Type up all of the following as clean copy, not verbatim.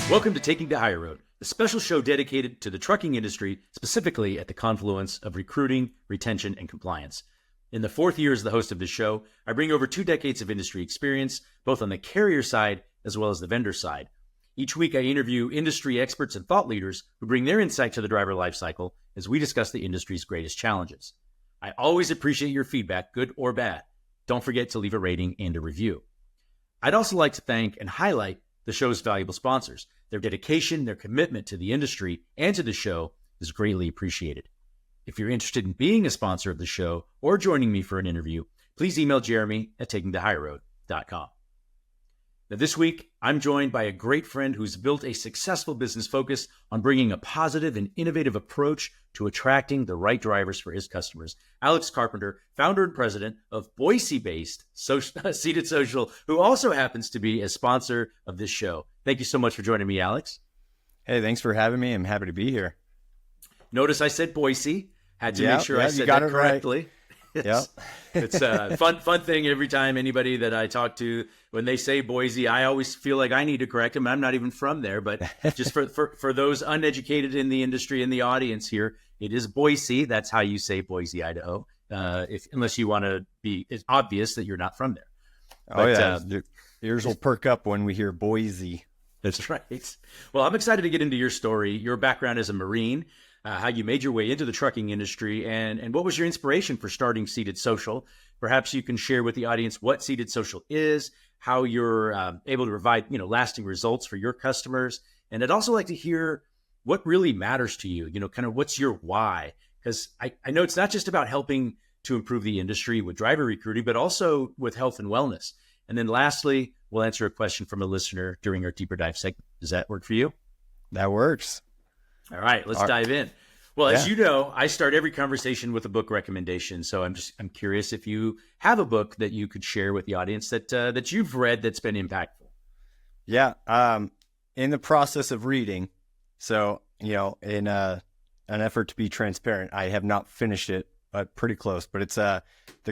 Welcome to Taking the Higher Road, a special show dedicated to the trucking industry, specifically at the confluence of recruiting, retention, and compliance. In the fourth year as the host of this show, I bring over 2 decades of industry experience, both on the carrier side as well as the vendor side. Each week, I interview industry experts and thought leaders who bring their insight to the driver lifecycle as we discuss the industry's greatest challenges. I always appreciate your feedback, good or bad. Don't forget to leave a rating and a review. I'd also like to thank and highlight the show's valuable sponsors. Their dedication, their commitment to the industry and to the show is greatly appreciated. If you're interested in being a sponsor of the show or joining me for an interview, please email Jeremy at takingthehigherroad.com. Now, this week, I'm joined by a great friend who's built a successful business focus on bringing a positive and innovative approach to attracting the right drivers for his customers. Alex Carpenter, founder and president of Boise-based Seated Social, who also happens to be a sponsor of this show. Thank you so much for joining me, Alex. Hey, thanks for having me. I'm happy to be here. Notice I said Boise. Had to make sure I said that correctly. Right. Yeah, it's a fun thing every time anybody that I talk to, when they say Boise, I always feel like I need to correct them. I'm not even from there, but just for those uneducated in the industry, in the audience here, it is Boise. That's how you say Boise, Idaho. Unless you want to be, it's obvious that you're not from there. Oh, yeah. Your ears will perk up when we hear Boise. That's right. Well, I'm excited to get into your story, your background as a Marine, how you made your way into the trucking industry, and what was your inspiration for starting Seated Social. Perhaps you can share with the audience what Seated Social is, how you're able to provide lasting results for your customers. And I'd also like to hear what really matters to you, kind of what's your why? Because I know it's not just about helping to improve the industry with driver recruiting, but also with health and wellness. And then lastly, we'll answer a question from a listener during our deeper dive segment. Does that work for you? That works. All right, let's dive in. Well, as you know, I start every conversation with a book recommendation. So I'm curious if you have a book that you could share with the audience that you've read that's been impactful. Yeah, in the process of reading, so in an effort to be transparent, I have not finished it, but pretty close. But it's The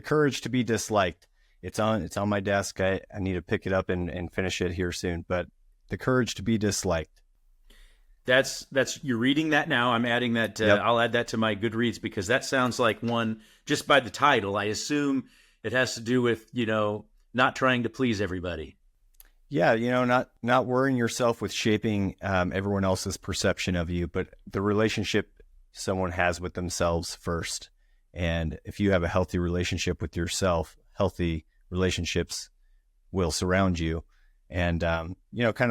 Courage to Be Disliked. It's on my desk. I need to pick it up and finish it here soon. But The Courage to Be Disliked. That's you're reading that now. I'm adding that. Yep. I'll add that to my Goodreads because that sounds like one just by the title. I assume it has to do with not trying to please everybody. Yeah, not worrying yourself with shaping everyone else's perception of you, but the relationship someone has with themselves first. And if you have a healthy relationship with yourself, healthy relationships will surround you. And kind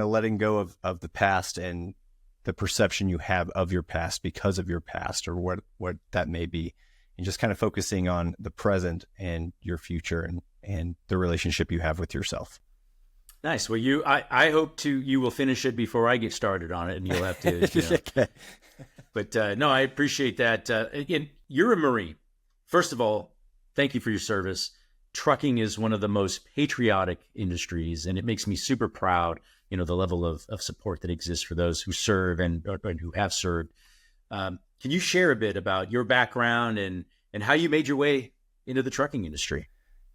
of letting go of the past and the perception you have of your past because of your past or what that may be, and just kind of focusing on the present and your future and the relationship you have with yourself. Nice. Well, I hope you will finish it before I get started on it, and you'll have to. Okay. But no, I appreciate that. Again, you're a Marine. First of all, thank you for your service. Trucking is one of the most patriotic industries, and it makes me super proud. The level of support that exists for those who serve and who have served. Can you share a bit about your background and how you made your way into the trucking industry?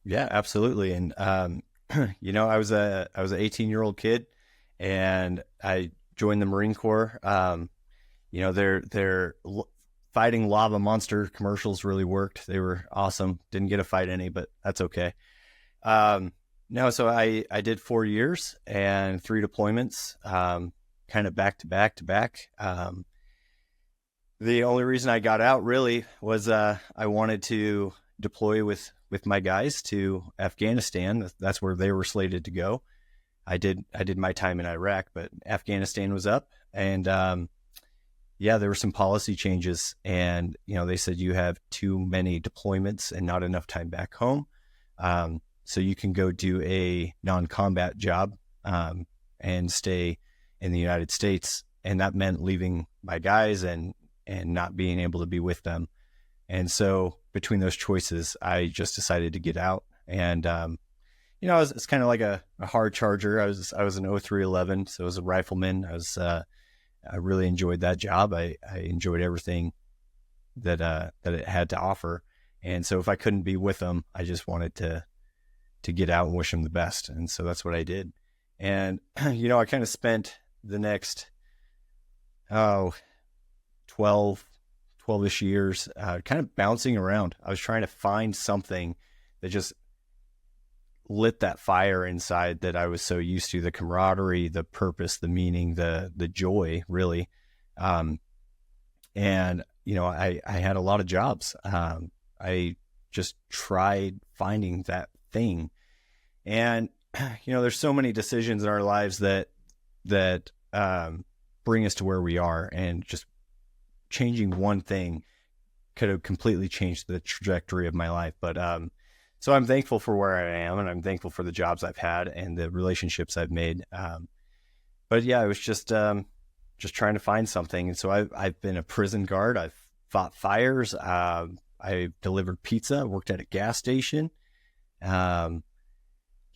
Yeah, absolutely. And, I was an 18-year-old kid and I joined the Marine Corps. Their fighting lava monster commercials really worked. They were awesome. Didn't get to fight any, but that's okay. No, so I did 4 years and 3 deployments, kind of back to back. The only reason I got out really was I wanted to deploy with my guys to Afghanistan. That's where they were slated to go. I did my time in Iraq, but Afghanistan was up, and there were some policy changes, and they said you have too many deployments and not enough time back home. So you can go do a non-combat job and stay in the United States. And that meant leaving my guys and not being able to be with them. And so between those choices, I just decided to get out. And, it's kind of like a hard charger. I was an 0311, so I was a rifleman. I really enjoyed that job. I enjoyed everything that it had to offer. And so if I couldn't be with them, I just wanted to get out and wish them the best. And so that's what I did. And, I kind of spent the next, 12-ish years, kind of bouncing around. I was trying to find something that just lit that fire inside that I was so used to, the camaraderie, the purpose, the meaning, the joy, really. And, I had a lot of jobs. I just tried finding that thing. And, there's so many decisions in our lives that bring us to where we are, and just changing one thing could have completely changed the trajectory of my life. But, so I'm thankful for where I am, and I'm thankful for the jobs I've had and the relationships I've made. But yeah, I was just trying to find something. And so I've been a prison guard. I've fought fires. I delivered pizza, worked at a gas station. And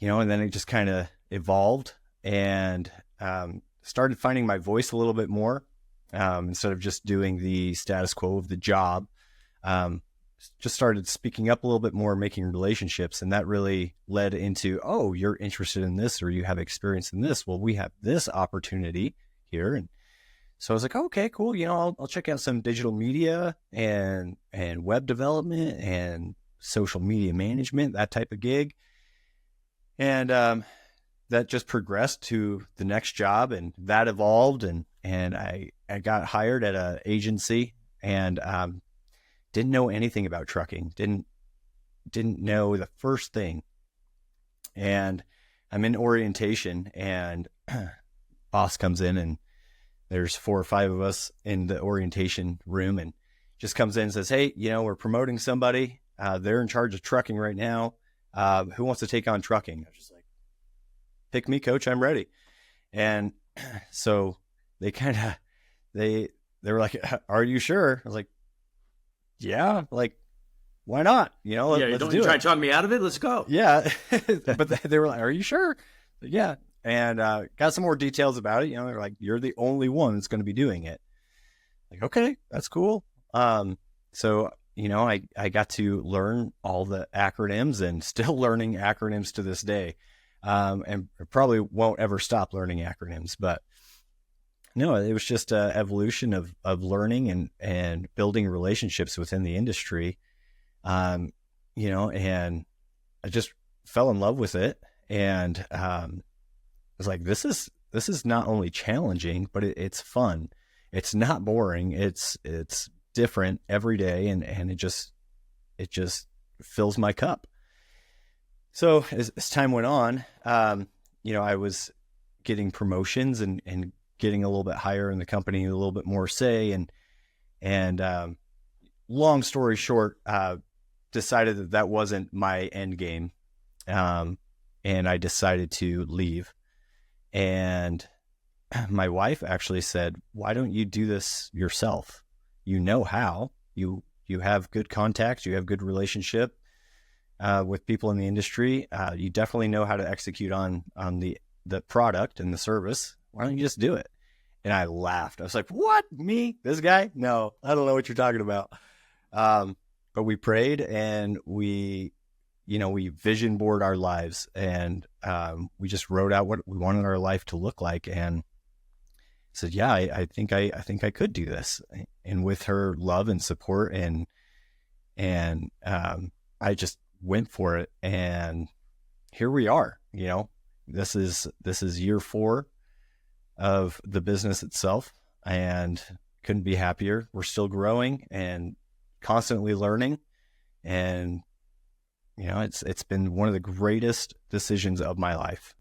then it just kind of evolved, and started finding my voice a little bit more, instead of just doing the status quo of the job. Just started speaking up a little bit more, making relationships. And that really led into, oh, you're interested in this, or you have experience in this. Well, we have this opportunity here. And so I was like, oh, okay, cool. I'll check out some digital media and web development and social media management, that type of gig. And that just progressed to the next job, and that evolved. And I got hired at an agency, and didn't know anything about trucking. Didn't know the first thing. And I'm in orientation, and boss comes in, and there's 4 or 5 of us in the orientation room, and just comes in and says, hey, we're promoting somebody. They're in charge of trucking right now. Who wants to take on trucking? I was just like, pick me, coach. I'm ready. And so they they were like, are you sure? I was like, yeah, like, why not? Let's don't do you it. try to talk me out of it. Let's go. Yeah. But they were like, are you sure? Yeah. And got some more details about it. They're like, you're the only one that's going to be doing it. Like, okay, that's cool. So, I got to learn all the acronyms, and still learning acronyms to this day. And probably won't ever stop learning acronyms, but no, it was just an evolution of learning and building relationships within the industry. And I just fell in love with it. And I was like, this is not only challenging, but it's fun. It's not boring. It's different every day. And it just fills my cup. So as time went on, I was getting promotions and getting a little bit higher in the company, a little bit more say. And long story short, decided that wasn't my end game. And I decided to leave. And my wife actually said, why don't you do this yourself? You know how. You have good contacts, you have good relationship with people in the industry. You definitely know how to execute on the product and the service. Why don't you just do it? And I laughed. I was like, what? Me? This guy? No, I don't know what you're talking about. But we prayed, and we vision board our lives, and we just wrote out what we wanted our life to look like, and said, yeah, I think I could do this. And with her love and support, and I just went for it, and here we are. This is year 4 of the business itself, and couldn't be happier. We're still growing and constantly learning, and it's been one of the greatest decisions of my life.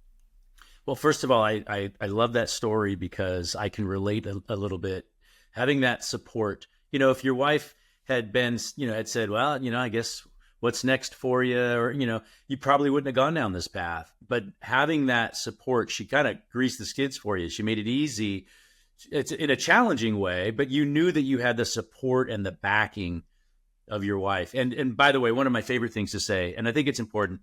Well, first of all, I love that story, because I can relate a little bit. Having that support, if your wife had been, had said, well, I guess what's next for you, or, you probably wouldn't have gone down this path. But having that support, she kind of greased the skids for you. She made it easy. It's in a challenging way, but you knew that you had the support and the backing of your wife. And by the way, one of my favorite things to say, and I think it's important,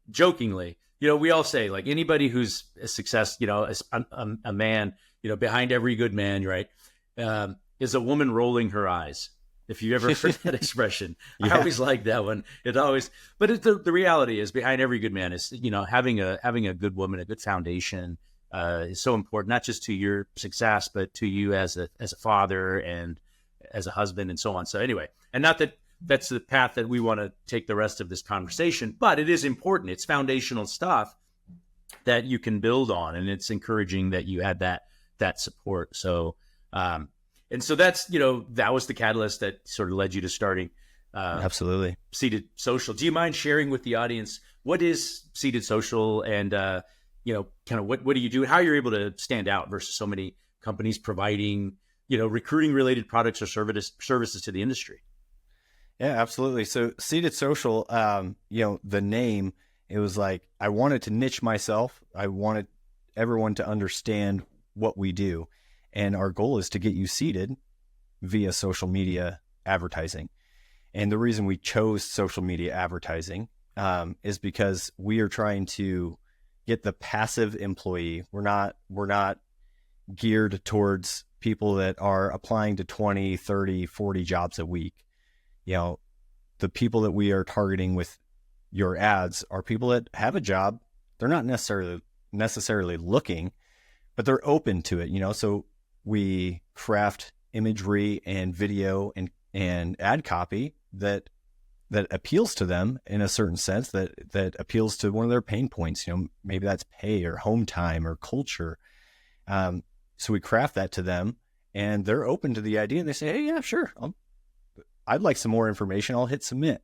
jokingly, we all say, like, anybody who's a success, a man, behind every good man, right, is a woman rolling her eyes. If you ever heard that expression, yeah. I always like that one. But the reality is, behind every good man is, having a good woman, a good foundation, is so important, not just to your success, but to you as a father and as a husband and so on. So anyway, and not that that's the path that we want to take the rest of this conversation, but it is important. It's foundational stuff that you can build on, and it's encouraging that you had that support. So, and so that's, that was the catalyst that sort of led you to starting Absolutely. Seated Social. Do you mind sharing with the audience what is Seated Social, and kind of what do you do, how you're able to stand out versus so many companies providing recruiting related products or services to the industry? Yeah, absolutely. So Seated Social, the name, it was like, I wanted to niche myself. I wanted everyone to understand what we do. And our goal is to get you seated via social media advertising. And the reason we chose social media advertising is because we are trying to get the passive employee. We're not geared towards people that are applying to 20, 30, 40 jobs a week. The people that we are targeting with your ads are people that have a job. They're not necessarily looking, but they're open to it, So we craft imagery and video and ad copy that appeals to them in a certain sense, that appeals to one of their pain points. Maybe that's pay or home time or culture. So we craft that to them, and they're open to the idea, and they say, "Hey, yeah, sure. I'd like some more information. I'll hit submit."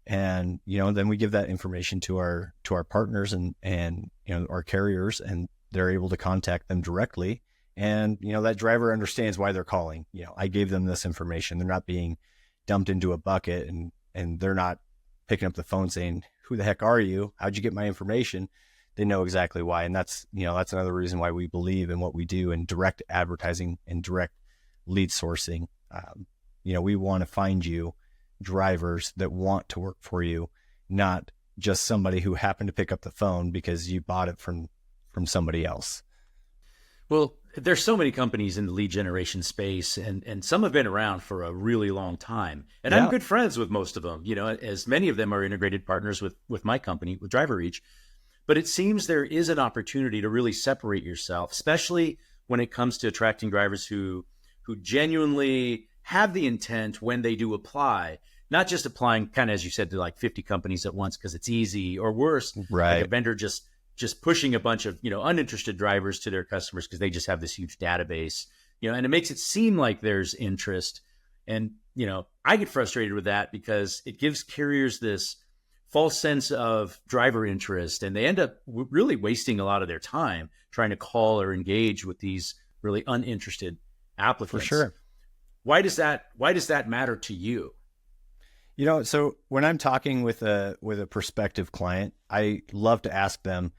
And, then we give that information to our partners and our carriers, and they're able to contact them directly. And, that driver understands why they're calling. I gave them this information. They're not being dumped into a bucket, and they're not picking up the phone saying, "Who the heck are you? How'd you get my information?" They know exactly why. And that's another reason why we believe in what we do in direct advertising and direct lead sourcing. We want to find you drivers that want to work for you, not just somebody who happened to pick up the phone because you bought it from somebody else. Well, there's so many companies in the lead generation space, and some have been around for a really long time. And Yeah. I'm good friends with most of them, as many of them are integrated partners with my company, with Driver Reach. But it seems there is an opportunity to really separate yourself, especially when it comes to attracting drivers who genuinely have the intent when they do apply, not just applying kind of, as you said, to like 50 companies at once because it's easy, or worse, Right. like a vendor just pushing a bunch of, uninterested drivers to their customers because they just have this huge database, and it makes it seem like there's interest. And, I get frustrated with that because it gives carriers this false sense of driver interest, and they end up really wasting a lot of their time trying to call or engage with these really uninterested applicants. For sure. Why does that matter to you? So when I'm talking with a prospective client, I love to ask them,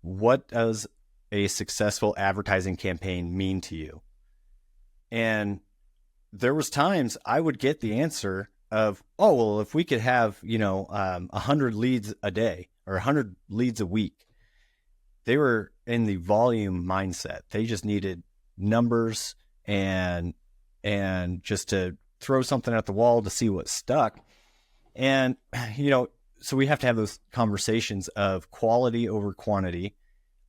what does a successful advertising campaign mean to you? And there was times I would get the answer of, "Oh, well, if we could have, 100 leads a day or 100 leads a week." They were in the volume mindset. They just needed numbers and just to throw something at the wall to see what stuck. And, so we have to have those conversations of quality over quantity.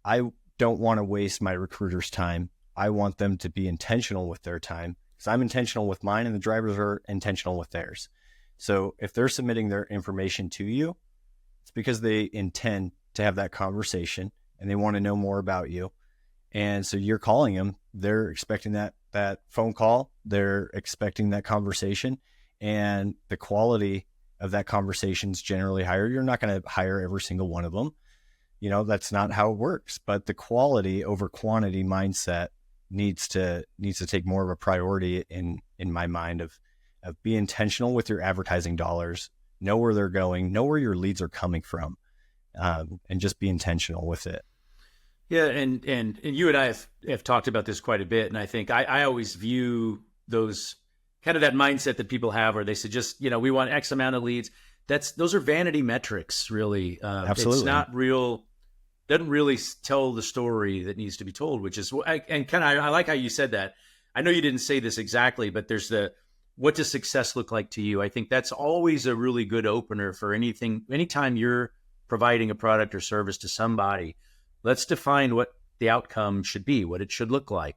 I don't want to waste my recruiter's time. I want them to be intentional with their time, because I'm intentional with mine and the drivers are intentional with theirs. So if they're submitting their information to you, it's because they intend to have that conversation and they want to know more about you. And so you're calling them, they're expecting that phone call, they're expecting that conversation, and the quality of that conversation is generally higher. You're not going to hire every single one of them. That's not how it works, but the quality over quantity mindset needs to take more of a priority in my mind of be intentional with your advertising dollars, know where they're going, know where your leads are coming from, and just be intentional with it. Yeah. And you and I have talked about this quite a bit. And I think I always view those kind of that mindset that people have where they suggest, we want X amount of leads. Those are vanity metrics, really. Absolutely. It's not real. Doesn't really tell the story that needs to be told, which is, and kind of, I like how you said that. I know you didn't say this exactly, but there's what does success look like to you? I think that's always a really good opener for anything. Anytime you're providing a product or service to somebody, let's define what the outcome should be, what it should look like,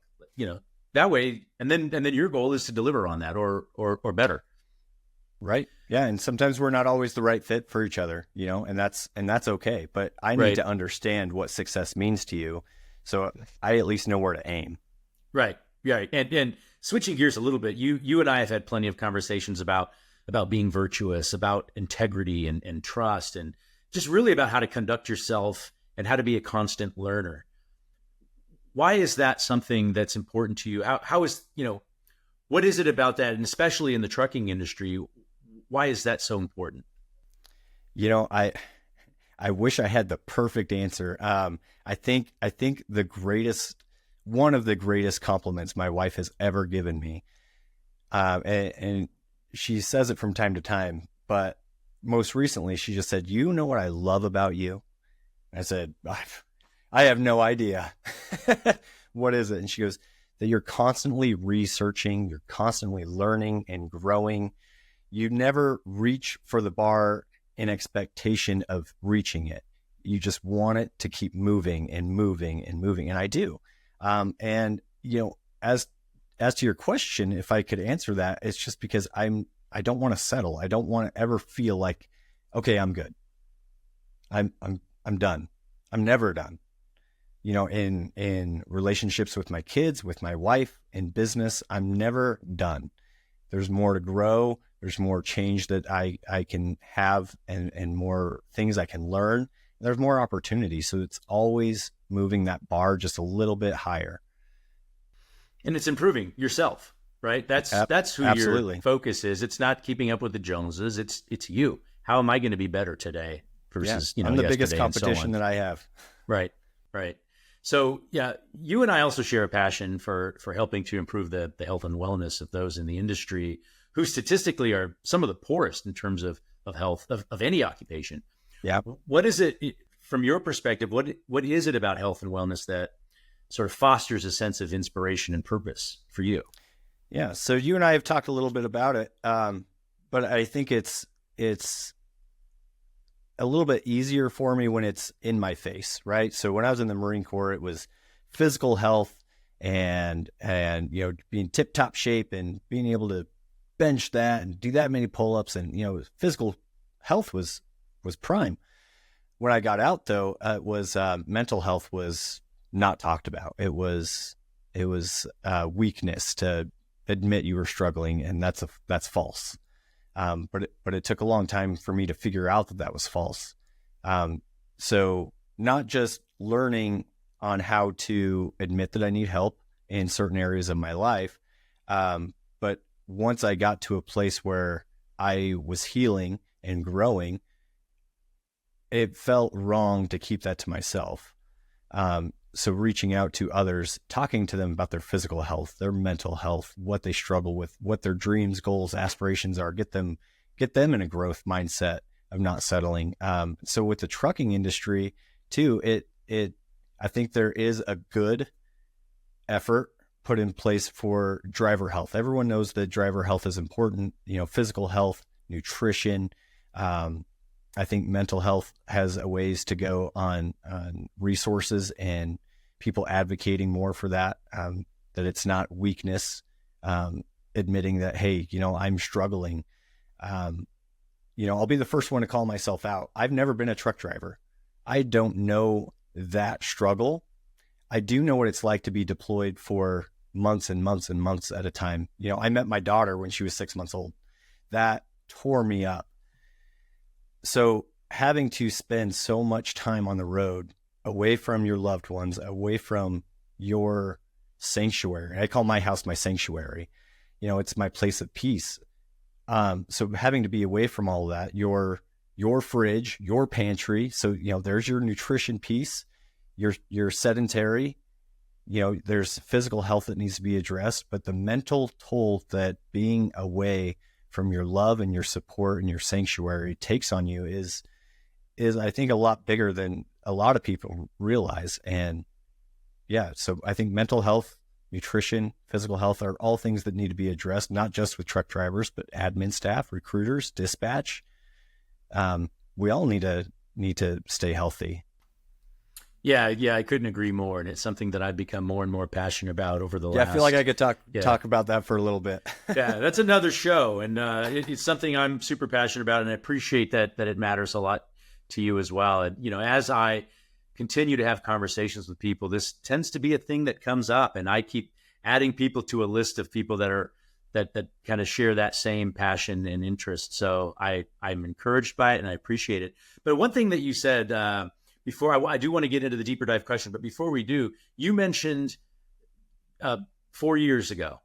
that way. And then your goal is to deliver on that or better. Right. Yeah. And sometimes we're not always the right fit for each other, and that's okay. But I need to understand what success means to you, so I at least know where to aim. Right. Yeah. And switching gears a little bit, you and I have had plenty of conversations about being virtuous, about integrity and trust, and just really about how to conduct yourself and how to be a constant learner. Why is that something that's important to you? How is, what is it about that? And especially in the trucking industry, why is that so important? I wish I had the perfect answer. I think one of the greatest compliments my wife has ever given me, and she says it from time to time, but most recently she just said, "You know what I love about you?" I said, "I have no idea." "What is it?" And she goes, "That you're constantly researching, you're constantly learning and growing. You never reach for the bar in expectation of reaching it. You just want it to keep moving and moving and moving." And I do. And as to your question, if I could answer that, it's just because I don't want to settle. I don't want to ever feel like, okay, I'm good. I'm done. I'm never done. In relationships with my kids, with my wife, in business, I'm never done. There's more to grow. There's more change that I can have and more things I can learn. There's more opportunity. So it's always moving that bar just a little bit higher. And it's improving yourself, right? That's who Absolutely. Your focus is. It's not keeping up with the Joneses. It's you. How am I going to be better today versus, I'm the biggest competition so that I have. Right. So yeah, you and I also share a passion for helping to improve the health and wellness of those in the industry who statistically are some of the poorest in terms of health of any occupation. Yeah. What is it from your perspective? What is it about health and wellness that sort of fosters a sense of inspiration and purpose for you? Yeah. So you and I have talked a little bit about it. But I think it's a little bit easier for me when it's in my face, right? So when I was in the Marine Corps, it was physical health and being tip top shape and being able to bench that and do that many pull-ups, and physical health was prime. When I got out, though, it was mental health was not talked about. It was weakness to admit you were struggling, and that's false. But it took a long time for me to figure out that was false. So not just learning on how to admit that I need help in certain areas of my life, but once I got to a place where I was healing and growing, it felt wrong to keep that to myself. So reaching out to others, talking to them about their physical health, their mental health, what they struggle with, what their dreams, goals, aspirations are, get them in a growth mindset of not settling. So with the trucking industry too, I think there is a good effort put in place for driver health. Everyone knows that driver health is important, physical health, nutrition. I think mental health has a ways to go on resources and people advocating more for that, that it's not weakness, admitting that, hey, I'm struggling. I'll be the first one to call myself out. I've never been a truck driver. I don't know that struggle. I do know what it's like to be deployed for months and months and months at a time. I met my daughter when she was 6 months old. That tore me up. So having to spend so much time on the road, away from your loved ones, away from your sanctuary. I call my house my sanctuary. It's my place of peace. So having to be away from all of that, your fridge, your pantry. So, there's your nutrition piece, your sedentary, there's physical health that needs to be addressed, but the mental toll that being away from your love and your support and your sanctuary takes on you is I think a lot bigger than a lot of people realize. And yeah, so I think mental health, nutrition, physical health are all things that need to be addressed, not just with truck drivers, but admin staff, recruiters, dispatch. We all need to stay healthy. Yeah, yeah, I couldn't agree more, and it's something that I've become more and more passionate about over the Yeah, I last. feel like I could Yeah, talk about that for a little bit. yeah, that's another show, and it's something I'm super passionate about, and I appreciate that it matters a lot to you as well. And as I continue to have conversations with people, this tends to be a thing that comes up, and I keep adding people to a list of people that kind of share that same passion and interest. So I'm encouraged by it, and I appreciate it. But one thing that you said before, I do want to get into the deeper dive question, but before we do, you mentioned 4 years ago.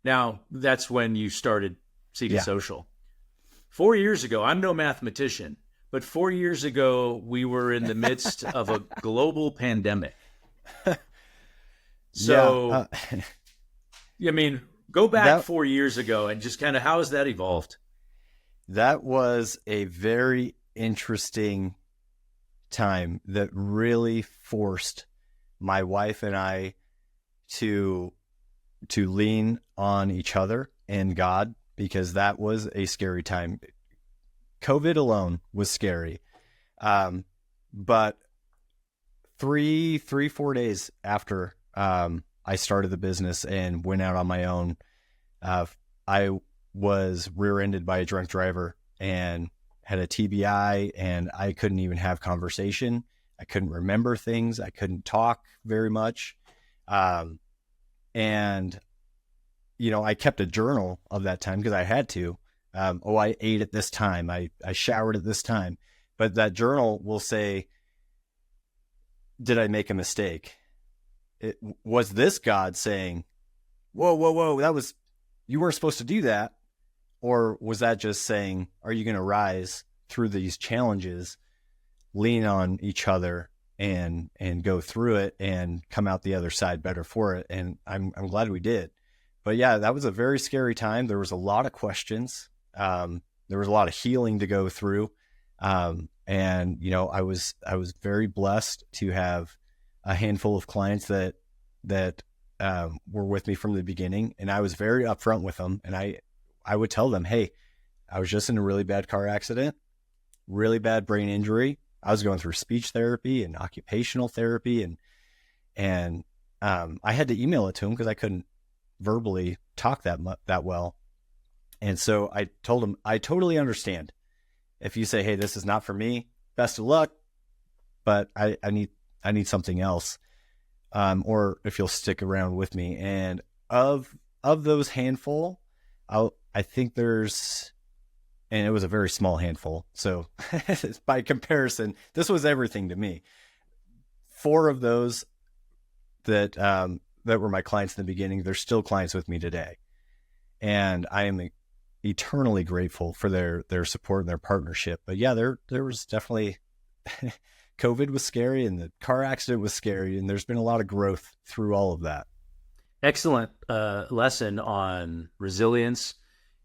Now, that's when you started Seated Yeah. Social. 4 years ago, I'm no mathematician, but 4 years ago, we were in the midst of a global pandemic. So, Yeah, I mean, go back that 4 years ago and just kind of how has that evolved? that was a very interesting time that really forced my wife and I to lean on each other and God, because that was a scary time. COVID alone was scary. But 4 days after I started the business and went out on my own, I was rear-ended by a drunk driver and had a TBI, and I couldn't even have conversation. I couldn't remember things. I couldn't talk very much. And I kept a journal of that time because I had to. I ate at this time. I showered at this time. But that journal will say, did I make a mistake? Was this God saying, whoa, whoa, whoa, you weren't supposed to do that? Or was that just saying, are you going to rise through these challenges, lean on each other, and go through it and come out the other side better for it? And I'm glad we did. But yeah, that was a very scary time. There was a lot of questions. There was a lot of healing to go through. And I was very blessed to have a handful of clients that were with me from the beginning, and I was very upfront with them. And I would tell them, hey, I was just in a really bad car accident, really bad brain injury. I was going through speech therapy and occupational therapy, and I had to email it to them because I couldn't verbally talk that well. And so I told them, I totally understand if you say, hey, this is not for me, best of luck, but I need something else. Or if you'll stick around with me. And of those handful, I think there's, and it was a very small handful. So by comparison, this was everything to me. 4 of those that were my clients in the beginning, they're still clients with me today. And I am eternally grateful for their support and their partnership. But yeah, there was definitely COVID was scary, and the car accident was scary, and there's been a lot of growth through all of that. Excellent lesson on resilience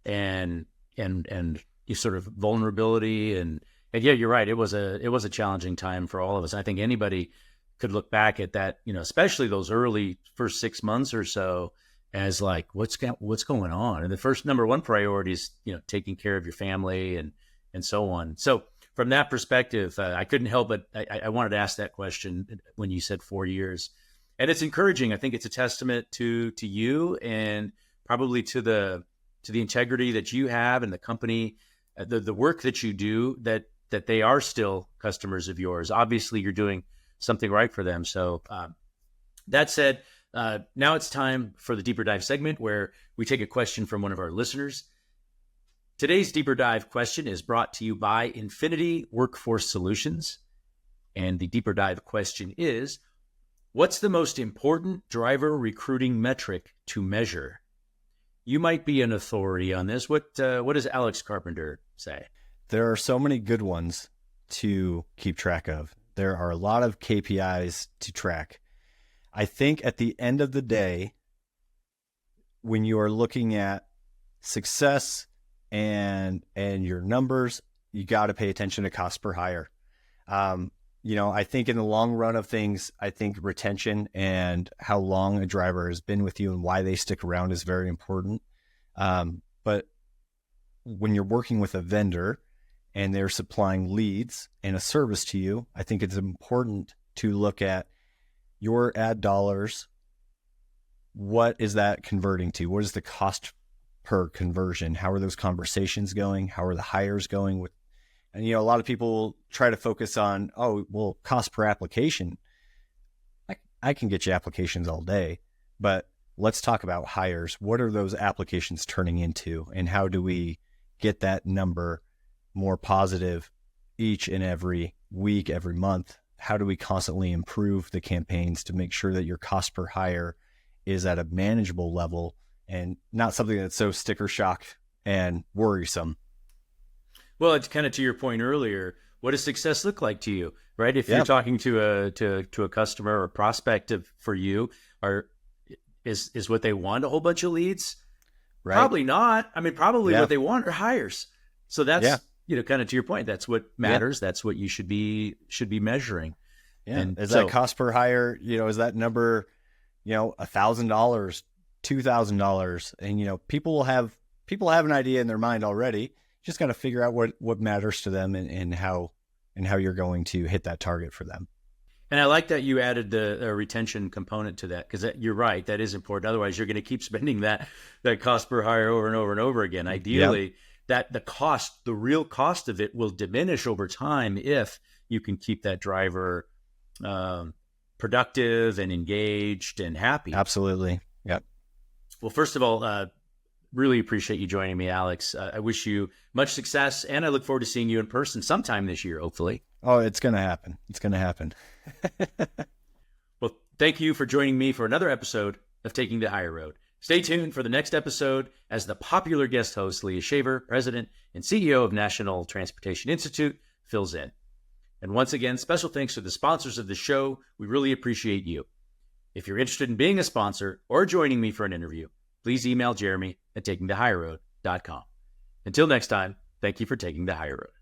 and you sort of vulnerability and yeah, you're right. It was a challenging time for all of us. I think anybody could look back at that, especially those early first 6 months or so, as like what's going on. And the first number one priority is taking care of your family and so on. So from that perspective, I couldn't help but I wanted to ask that question when you said 4 years, and it's encouraging. I think it's a testament to you and probably to the integrity that you have and the company, the work that you do, that they are still customers of yours. Obviously, you're doing something right for them. So that said, now it's time for the deeper dive segment where we take a question from one of our listeners. Today's deeper dive question is brought to you by Infinity Workforce Solutions. And the deeper dive question is, what's the most important driver recruiting metric to measure? You might be an authority on this. What does Alex Carpenter say? There are so many good ones to keep track of. There are a lot of KPIs to track. I think at the end of the day, when you are looking at success and your numbers, you got to pay attention to cost per hire. I think in the long run of things, I think retention and how long a driver has been with you and why they stick around is very important. But when you're working with a vendor and they're supplying leads and a service to you, I think it's important to look at your ad dollars. What is that converting to? What is the cost per conversion? How are those conversations going? How are the hires going with? And, a lot of people try to focus on, oh, well, cost per application. I can get you applications all day, but let's talk about hires. What are those applications turning into, and how do we get that number more positive each and every week, every month? How do we constantly improve the campaigns to make sure that your cost per hire is at a manageable level and not something that's so sticker shock and worrisome? Well, it's kind of to your point earlier. What does success look like to you, right? If you're talking to a customer or prospect for you, is what they want a whole bunch of leads? Right. Probably not. I mean, probably what they want are hires. So that's kind of to your point. That's what matters. That's what you should be measuring. Yeah. And is that cost per hire? Is that number, $1,000, $2,000, and people have an idea in their mind already. Just got to figure out what matters to them and how you're going to hit that target for them. And I like that you added the retention component to that, because you're right, that is important. Otherwise, you're going to keep spending that cost per hire over and over and over again. Ideally, that the real cost of it will diminish over time if you can keep that driver productive and engaged and happy. Absolutely. Yep. Well, first of all, really appreciate you joining me, Alex. I wish you much success, and I look forward to seeing you in person sometime this year, hopefully. Oh, it's going to happen. It's going to happen. Well, thank you for joining me for another episode of Taking the Higher Road. Stay tuned for the next episode as the popular guest host, Leah Shaver, President and CEO of National Transportation Institute, fills in. And once again, special thanks to the sponsors of the show. We really appreciate you. If you're interested in being a sponsor or joining me for an interview, please email Jeremy at takingthehigherroad.com. Until next time, thank you for taking the higher road.